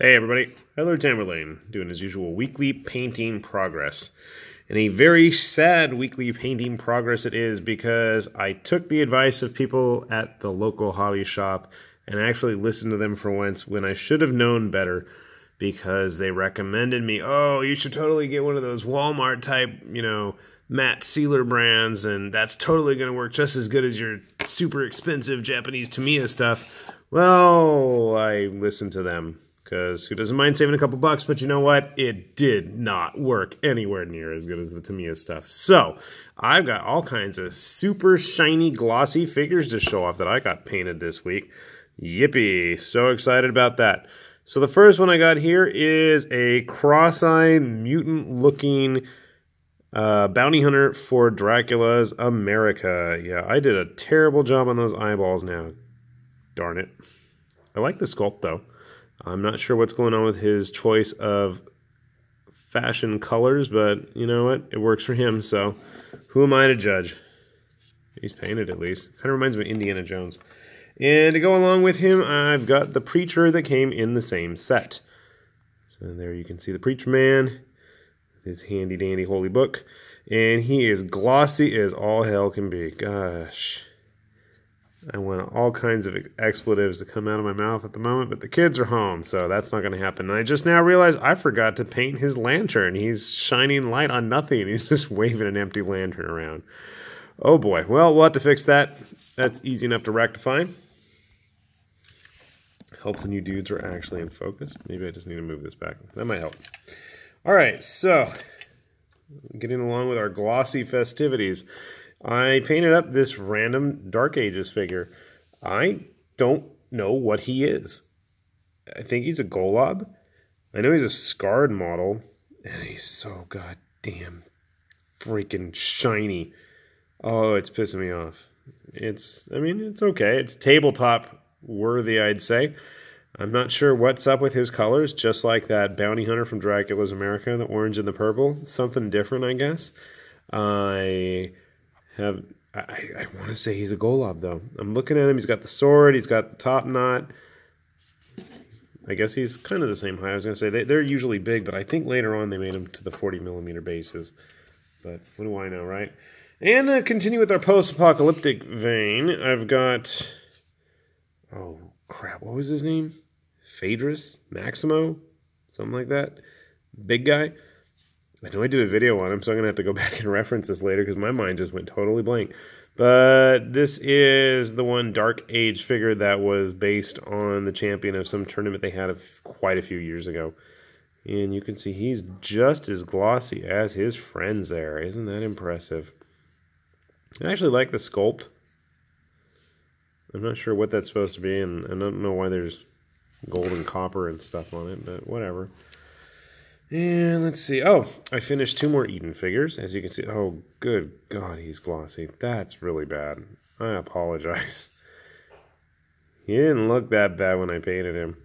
Hey everybody, Hello Tamerlane, doing his usual weekly painting progress. And a very sad weekly painting progress it is because I took the advice of people at the local hobby shop and actually listened to them for once when I should have known better, because they recommended me, oh, you should totally get one of those Walmart type, matte sealer brands, and that's totally going to work just as good as your super expensive Japanese Tamiya stuff. Well, I listened to them, because who doesn't mind saving a couple bucks? But you know what? It did not work anywhere near as good as the Tamiya stuff. So I've got all kinds of super shiny, glossy figures to show off that I got painted this week. Yippee! So excited about that. So the first one I got here is a cross-eyed, mutant-looking bounty hunter for Dracula's America. Yeah, I did a terrible job on those eyeballs now. Darn it. I like the sculpt, though. I'm not sure what's going on with his choice of fashion colors, but you know what? It works for him, so who am I to judge? He's painted, at least. Kind of reminds me of Indiana Jones. And to go along with him, I've got the Preacher that came in the same set. So there you can see the Preacher Man, his handy-dandy holy book. And he is glossy as all hell can be. Gosh. I want all kinds of expletives to come out of my mouth at the moment, but the kids are home, so that's not going to happen. And I just now realized I forgot to paint his lantern. He's shining light on nothing. He's just waving an empty lantern around. Oh boy. Well, we'll have to fix that. That's easy enough to rectify. Helps when you dudes are actually in focus. Maybe I just need to move this back. That might help. All right, so getting along with our glossy festivities. I painted up this random Dark Ages figure. I don't know what he is. I think he's a Golob. I know he's a scarred model. And he's so goddamn freaking shiny. Oh, it's pissing me off. It's okay. It's tabletop worthy, I'd say. I'm not sure what's up with his colors, just like that bounty hunter from Dracula's America, the orange and the purple. Something different, I guess. I want to say he's a Golob, though. I'm looking at him. He's got the sword. He's got the top knot. I guess he's kind of the same height. I was going to say they're usually big, but I think later on they made him to the 40mm bases. But what do I know, right? And continue with our post-apocalyptic vein. I've got... oh, crap. What was his name? Phaedra Maximus? Something like that. Big guy. I know I did a video on him, so I'm going to have to go back and reference this later because my mind just went totally blank. But this is the one Dark Age figure that was based on the champion of some tournament they had quite a few years ago. And you can see he's just as glossy as his friends there. Isn't that impressive? I actually like the sculpt. I'm not sure what that's supposed to be, and I don't know why there's gold and copper and stuff on it, but whatever. And let's see. Oh, I finished 2 more Eden figures. As you can see. Oh, good God, he's glossy. That's really bad. I apologize. He didn't look that bad when I painted him.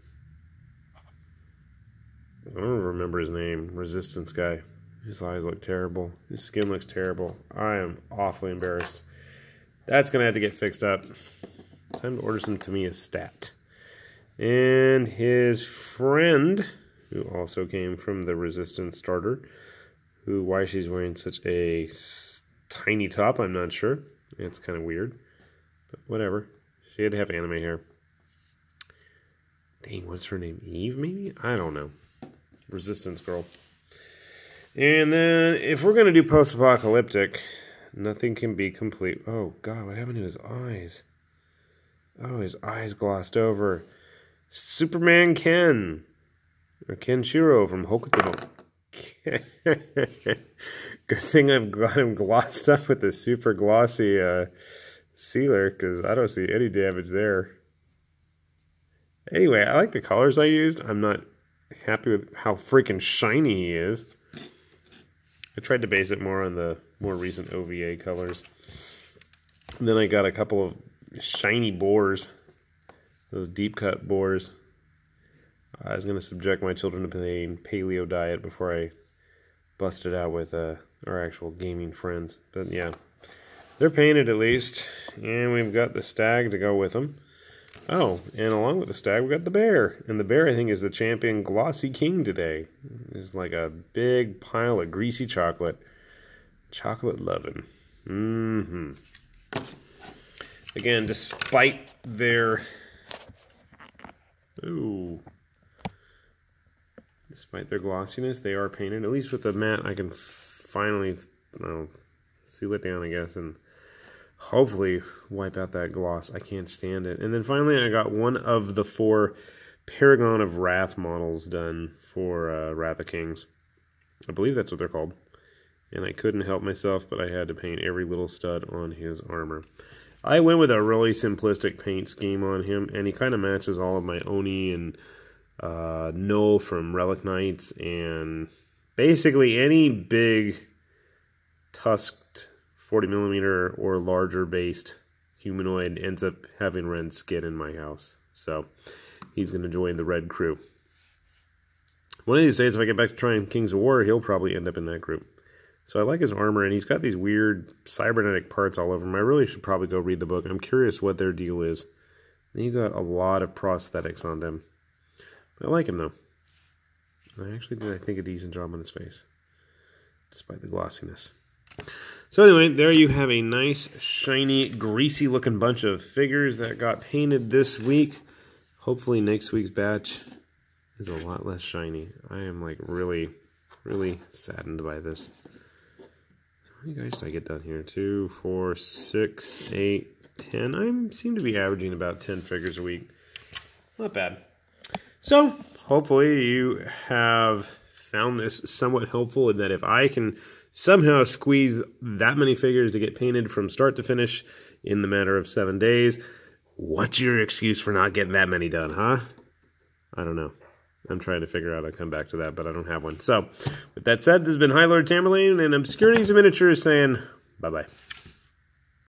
I don't remember his name. Resistance guy. His eyes look terrible. His skin looks terrible. I am awfully embarrassed. That's going to have to get fixed up. Time to order some Tamiya stat. And his friend, who also came from the Resistance starter, why she's wearing such a tiny top, I'm not sure. It's kind of weird, but whatever. She had to have anime hair. Dang, what's her name? Eve, maybe? I don't know. Resistance girl. And then, if we're going to do post-apocalyptic, nothing can be complete. Oh, God, what happened to his eyes? Oh, his eyes glossed over. Superman Ken. Or Kenshiro from Hokuto. Good thing I've got him glossed up with the super glossy sealer, because I don't see any damage there. Anyway, I like the colors I used. I'm not happy with how freaking shiny he is. I tried to base it more on the more recent OVA colors. And then I got a couple of shiny boars. Those deep cut boars. I was going to subject my children to a paleo diet before I busted out with our actual gaming friends. But yeah, they're painted at least. And we've got the stag to go with them. Oh, and along with the stag, we got the bear. And the bear, I think, is the champion Glossy King today. It's like a big pile of greasy chocolate. Chocolate lovin'. Mm-hmm. Again, despite their... Ooh. Despite their glossiness, they are painted. At least with the matte, I can finally seal it down, I guess, and hopefully wipe out that gloss. I can't stand it. And then finally, I got one of the 4 Paragon of Wrath models done for Wrath of Kings. I believe that's what they're called. And I couldn't help myself, but I had to paint every little stud on his armor. I went with a really simplistic paint scheme on him, and he kind of matches all of my Oni and Null from Relic Knights, and basically any big tusked 40mm or larger based humanoid ends up having red skin in my house. So he's going to join the red crew. One of these days, if I get back to trying Kings of War, he'll probably end up in that group. So I like his armor, and he's got these weird cybernetic parts all over him. I really should probably go read the book. I'm curious what their deal is. They got a lot of prosthetics on them. I like him, though. I actually did, I think, a decent job on his face, despite the glossiness. So anyway, there you have a nice, shiny, greasy-looking bunch of figures that got painted this week. Hopefully next week's batch is a lot less shiny. I am, like, really, really saddened by this. How many guys did I get done here? 2, 4, 6, 8, 10. I seem to be averaging about 10 figures a week. Not bad. So, hopefully you have found this somewhat helpful, in that if I can somehow squeeze that many figures to get painted from start to finish in the matter of 7 days, what's your excuse for not getting that many done, huh? I don't know. I'm trying to figure out. I'll come back to that, but I don't have one. So, with that said, this has been High Lord Tamerlane and Obscurities and Miniatures saying bye-bye.